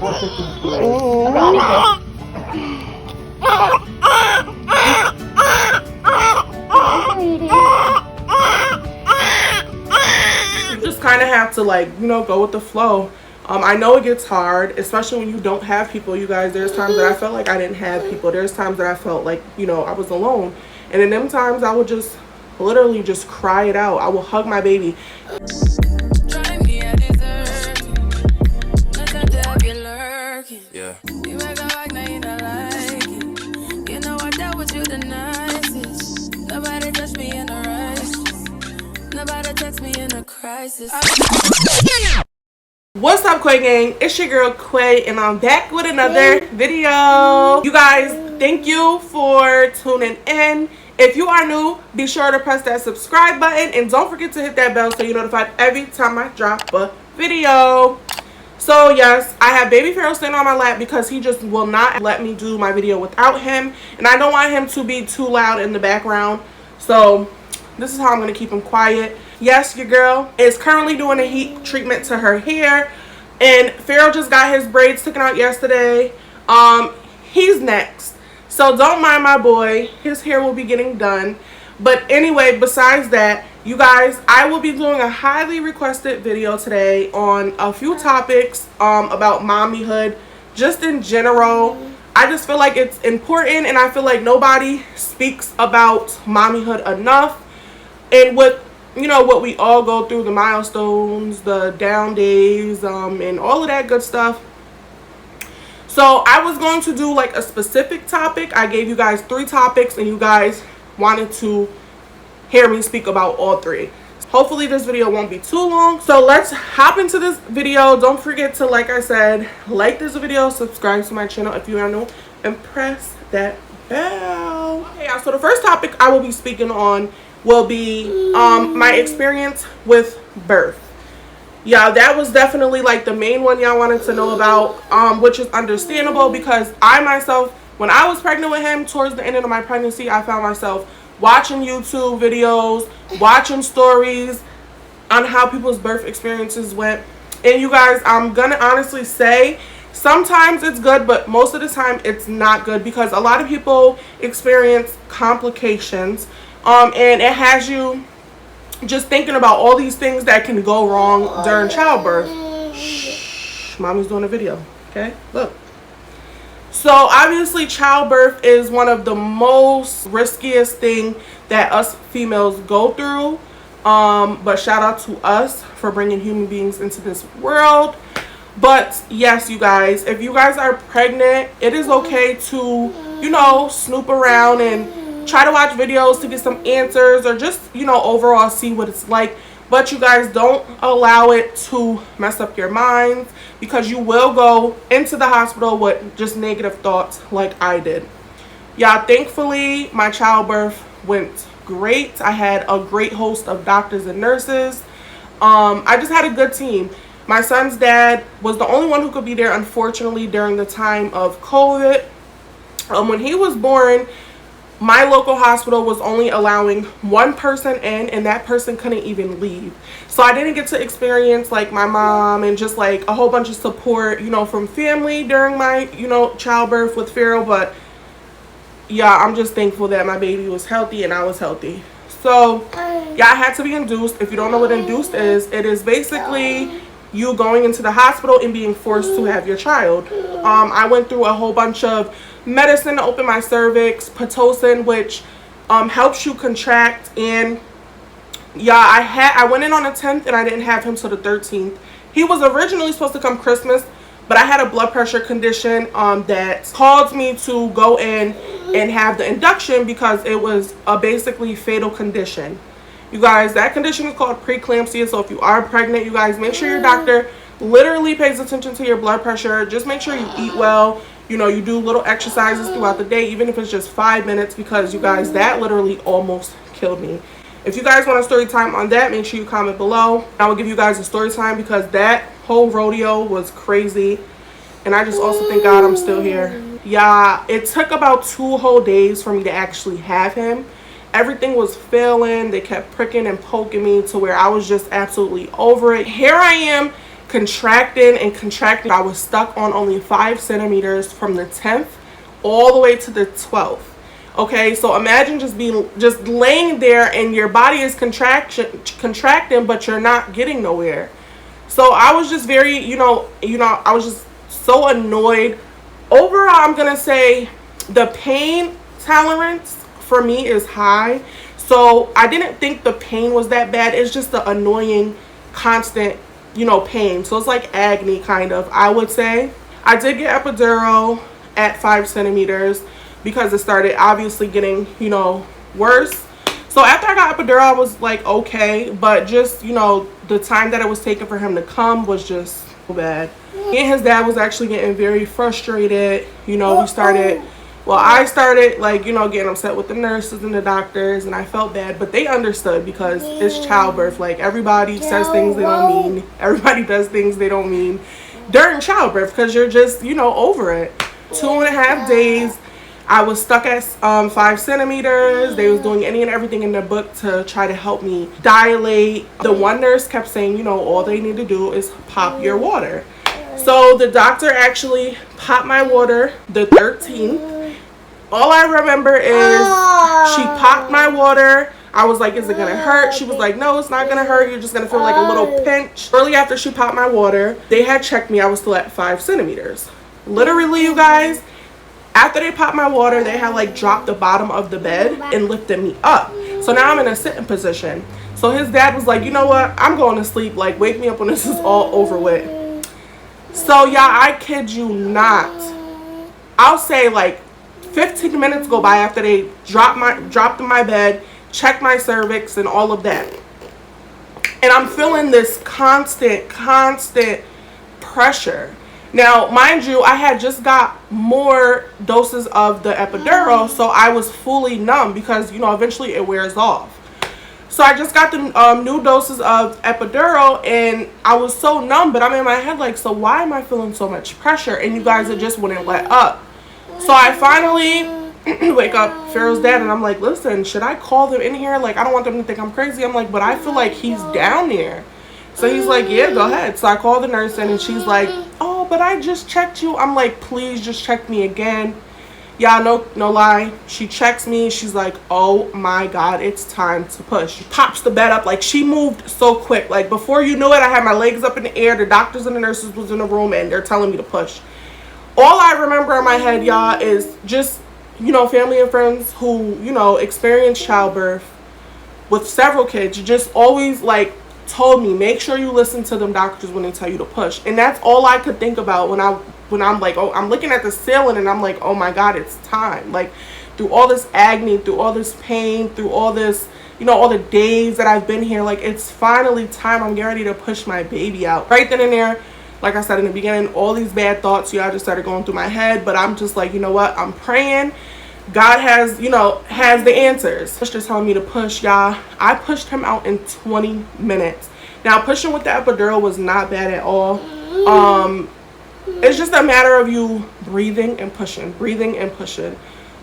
You just kind of have to, like, you know, go with the flow. I know it gets hard, especially when you don't have people, you guys. There's times that I felt like I didn't have people. There's times that I felt like, you know, I was alone. And in them times, I would just literally just cry it out. I will hug my baby. Yeah. Nobody touch me in a rush. Nobody text me in a crisis. What's up, Quay gang? It's your girl Quay, and I'm back with another video. You guys, thank you for tuning in. If you are new, be sure to press that subscribe button and don't forget to hit that bell so you're notified every time I drop a video. So yes, I have baby Pharaoh standing on my lap because he just will not let me do my video without him, and I don't want him to be too loud in the background, so this is how I'm going to keep him quiet. Yes, your girl is currently doing a heat treatment to her hair, and Pharaoh just got his braids taken out yesterday. He's next, so don't mind my boy. His hair will be getting done. But anyway, besides that, you guys, I will be doing a highly requested video today on a few topics about mommyhood, just in general. I just feel like it's important, and I feel like nobody speaks about mommyhood enough. And with, you know, what we all go through, the milestones, the down days, and all of that good stuff. So I was going to do like a specific topic. I gave you guys 3 topics, and you guys wanted to hear me speak about all 3. Hopefully this video won't be too long, so let's hop into this video. Don't forget to, like I said, like this video, subscribe to my channel if you are new, and press that bell. Okay, so the first topic I will be speaking on will be my experience with birth. Yeah, that was definitely like the main one y'all wanted to know about, which is understandable because I myself, when I was pregnant with him, towards the end of my pregnancy, I found myself watching YouTube videos, watching stories on how people's birth experiences went. And you guys, I'm gonna honestly say sometimes it's good, but most of the time it's not good because a lot of people experience complications, and it has you just thinking about all these things that can go wrong during childbirth. Shh, mommy's doing a video, okay? Look. So obviously childbirth is one of the most riskiest thing that us females go through. But shout out to us for bringing human beings into this world. But yes, you guys, if you guys are pregnant, it is okay to, you know, snoop around and try to watch videos to get some answers, or just, you know, overall see what it's like. But you guys, don't allow it to mess up your minds, because you will go into the hospital with just negative thoughts like I did. Yeah, thankfully my childbirth went great. I had a great host of doctors and nurses. I just had a good team. My son's dad was the only one who could be there, unfortunately, during the time of COVID. When he was born, my local hospital was only allowing one person in, and that person couldn't even leave. So I didn't get to experience like my mom and just like a whole bunch of support, you know, from family during my, you know, childbirth with Pharaoh. But yeah, I'm just thankful that my baby was healthy and I was healthy. So yeah, I had to be induced. If you don't know what induced is, it is basically you going into the hospital and being forced to have your child. I went through a whole bunch of medicine to open my cervix, Pitocin, which helps you contract. And yeah, I went in on the 10th and I didn't have him till the 13th. He was originally supposed to come Christmas, but I had a blood pressure condition that caused me to go in and have the induction because it was a basically fatal condition. You guys, that condition is called preeclampsia. So if you are pregnant, you guys, make sure your doctor literally pays attention to your blood pressure. Just make sure you eat well. You know, you do little exercises throughout the day, even if it's just 5 minutes, because you guys, that literally almost killed me. If you guys want a story time on that, make sure you comment below. I will give you guys a story time because that whole rodeo was crazy. And I just also thank God I'm still here. Yeah, it took about 2 whole days for me to actually have him. Everything was failing. They kept pricking and poking me to where I was just absolutely over it. Here I am contracting and contracting. I was stuck on only 5 centimeters from the 10th all the way to the 12th. Okay, so imagine just laying there and your body is contracting, but you're not getting nowhere. So I was just very, I was just so annoyed. Overall, I'm gonna say the pain tolerance for me is high. So I didn't think the pain was that bad. It's just the annoying, constant, pain. So it's like agony, kind of, I would say. I did get epidural at 5 centimeters because it started obviously getting, worse. So after I got epidural, I was like, okay, but just, the time that it was taking for him to come was just so bad. Me and his dad was actually getting very frustrated. I started like, getting upset with the nurses and the doctors, and I felt bad, but they understood because it's childbirth. Like, everybody says things they don't mean. Everybody does things they don't mean during childbirth because you're just, over it. 2.5 days. I was stuck at 5 centimeters. They was doing any and everything in the book to try to help me dilate. The one nurse kept saying, all they need to do is pop your water. So the doctor actually popped my water the 13th. All I remember is she popped my water. I was like, is it gonna hurt? She was like, no, it's not gonna hurt. You're just gonna feel like a little pinch. Shortly after she popped my water, they had checked me. I was still at 5 centimeters. Literally, you guys, after they popped my water, they had like dropped the bottom of the bed and lifted me up. So now I'm in a sitting position. So his dad was like, you know what? I'm going to sleep. Like, wake me up when this is all over with. So yeah, I kid you not. I'll say like 15 minutes go by after they dropped in my bed, checked my cervix and all of that. And I'm feeling this constant pressure. Now, mind you, I had just got more doses of the epidural, so I was fully numb because, eventually it wears off. So I just got the new doses of epidural, and I was so numb, but I'm in my head like, so why am I feeling so much pressure? And you guys, it just wouldn't let up. So I finally wake up Pharaoh's dad, and I'm like, listen, should I call them in here? Like, I don't want them to think I'm crazy. I'm like, but I feel like he's down there. So he's like, yeah, go ahead. So I called the nurse in, and she's like, oh, but I just checked you. I'm like, please just check me again. Yeah, no lie. She checks me. She's like, oh my God, it's time to push. She pops the bed up. Like, she moved so quick. Like, before you knew it, I had my legs up in the air. The doctors and the nurses was in the room, and they're telling me to push. All I remember in my head, y'all, is just, family and friends who, experience childbirth with several kids, just always like told me, make sure you listen to them doctors when they tell you to push. And that's all I could think about when I'm like, oh, I'm looking at the ceiling and I'm like, oh my God, it's time. Like, through all this agony, through all this pain, through all this, all the days that I've been here, like, it's finally time. I'm getting ready to push my baby out. Right then and there, like I said in the beginning, all these bad thoughts, y'all, just started going through my head. But I'm just like, you know what? I'm praying. God has, has the answers. He's just telling me to push, y'all. I pushed him out in 20 minutes. Now, pushing with the epidural was not bad at all. It's just a matter of you breathing and pushing.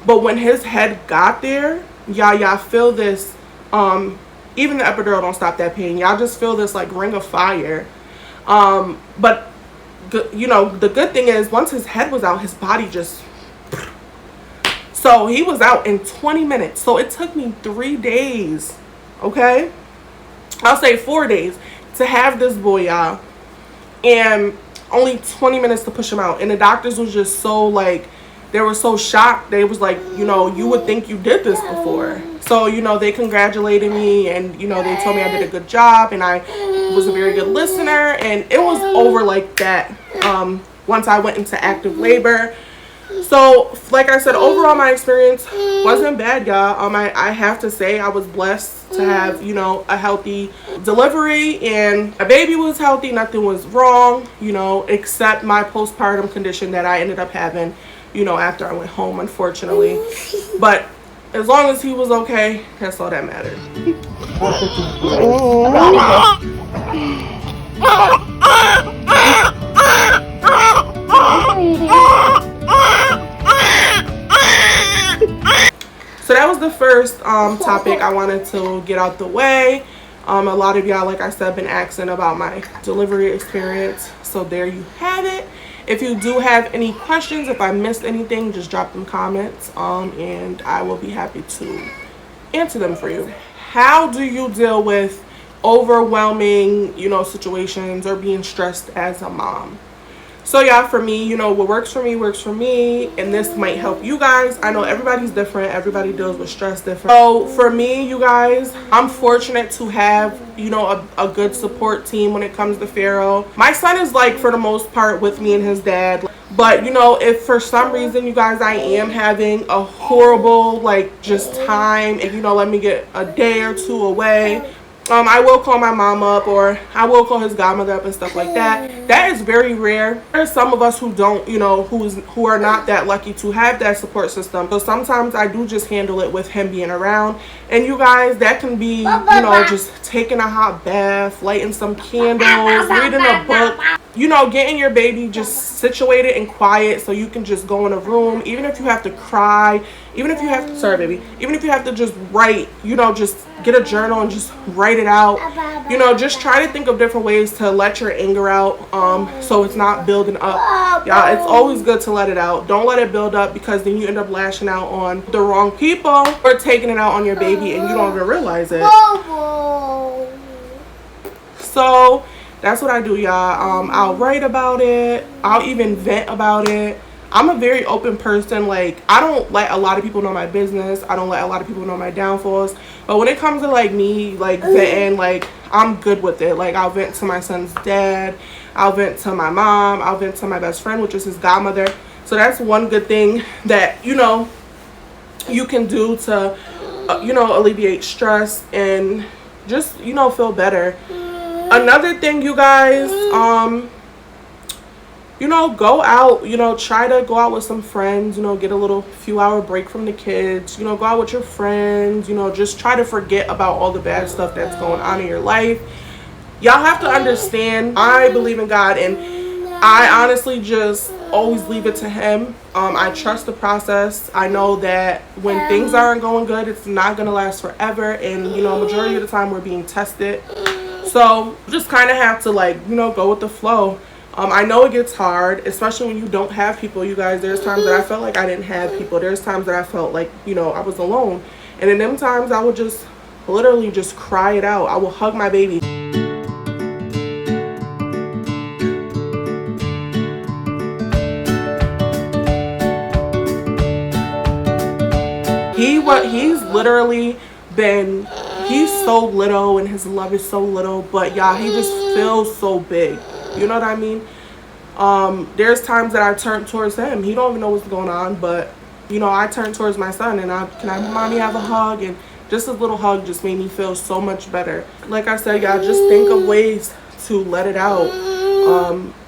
But when his head got there, y'all feel this, even the epidural don't stop that pain. Y'all just feel this like ring of fire. But, the good thing is once his head was out, his body just... So he was out in 20 minutes. So it took me 3 days, okay? I'll say 4 days to have this boy, y'all. And only 20 minutes to push him out. And the doctors was just so like, they were so shocked. They was like, you would think you did this before. So, they congratulated me and, they told me I did a good job and I was a very good listener. And it was over like that once I went into active labor. So, like I said, overall my experience wasn't bad, y'all. I have to say I was blessed to have, a healthy delivery, and my baby was healthy. Nothing was wrong, except my postpartum condition that I ended up having, after I went home, unfortunately. But as long as he was okay, that's all that mattered. So that was the first topic I wanted to get out the way. A lot of y'all, like I said, been asking about my delivery experience, so there you have it. If you do have any questions, if I missed anything, just drop them comments, and I will be happy to answer them for you. How do you deal with overwhelming, situations or being stressed as a mom? So yeah, for me, what works for me, and this might help you guys. I know everybody's different. Everybody deals with stress different. So for me, you guys, I'm fortunate to have, a good support team when it comes to Pharaoh. My son is like, for the most part, with me and his dad. But, if for some reason, you guys, I am having a horrible, just time, and, let me get a day or two away, I will call my mom up, or I will call his godmother up and stuff like that. That is very rare. There's some of us who don't, who are not that lucky to have that support system. So sometimes I do just handle it with him being around. And you guys, that can be, just taking a hot bath, lighting some candles, reading a book, getting your baby just situated and quiet so you can just go in a room, even if you have to cry, even if you have to, even if you have to just write, just get a journal and just write it out. Just try to think of different ways to let your anger out, so it's not building up. Yeah, it's always good to let it out. Don't let it build up, because then you end up lashing out on the wrong people or taking it out on your baby and you don't even realize it. So that's what I do, y'all. I'll write about it. I'll even vent about it. I'm a very open person. Like, I don't let a lot of people know my business. I don't let a lot of people know my downfalls. But when it comes to me, venting, I'm good with it. I'll vent to my son's dad. I'll vent to my mom. I'll vent to my best friend, which is his godmother. So that's one good thing that, you can do to, alleviate stress and just, feel better. Another thing, you guys, go out, try to go out with some friends, get a little few hour break from the kids, go out with your friends, just try to forget about all the bad stuff that's going on in your life. Y'all have to understand, I believe in God, and I honestly just always leave it to him. I trust the process. I know that when things aren't going good, it's not going to last forever, and, majority of the time we're being tested. So just kind of have to go with the flow. I know it gets hard, especially when you don't have people, you guys. There's times that I felt like I didn't have people. There's times that I felt like, I was alone. And in them times, I would just literally just cry it out. I will hug my baby. He's literally been, he's so little and his love is so little, but y'all, he just feels so big. You know what I mean? There's times that I turn towards him. He don't even know what's going on, but I turn towards my son and can I mommy have a hug? And just a little hug just made me feel so much better. Like I said, y'all, just think of ways to let it out.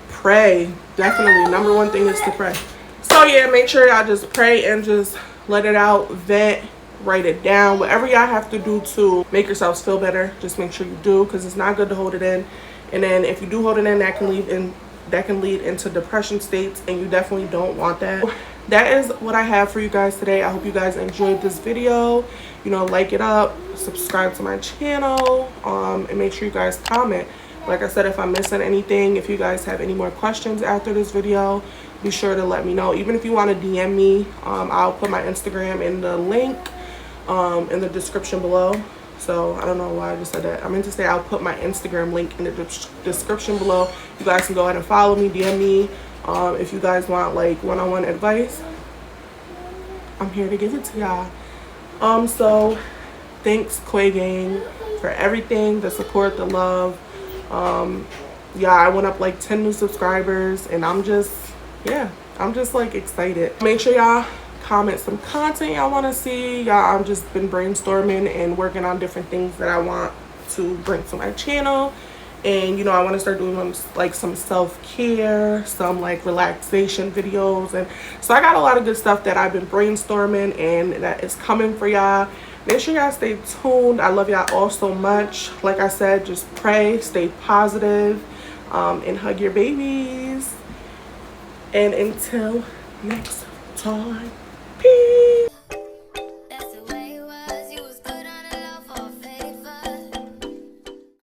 Pray. Definitely. Number one thing is to pray. So yeah, make sure y'all just pray and just let it out, vent, write it down, whatever y'all have to do to make yourselves feel better. Just make sure you do, because it's not good to hold it in. And then if you do hold it in, that can lead into depression states, and you definitely don't want that. That is what I have for you guys today. I hope you guys enjoyed this video. Like it up, subscribe to my channel, and make sure you guys comment. Like I said, if I'm missing anything, if you guys have any more questions after this video, be sure to let me know. Even if you want to DM me, I'll put my Instagram in the link in the description below. So I don't know why I just said that. I meant to say I'll put my Instagram link in the description below. You guys can go ahead and follow me, DM me. If you guys want one-on-one advice, I'm here to give it to y'all. So thanks, Quay Gang, for everything, the support, the love. Yeah, I went up 10 new subscribers, and I'm just excited. Make sure y'all comment some content y'all want to see. Y'all, I've just been brainstorming and working on different things that I want to bring to my channel. And I want to start doing some self-care, some relaxation videos, and so I got a lot of good stuff that I've been brainstorming and that is coming for y'all. Make sure y'all stay tuned. I love y'all all so much. Like I said, just pray, stay positive, and hug your babies. And until next time, peace.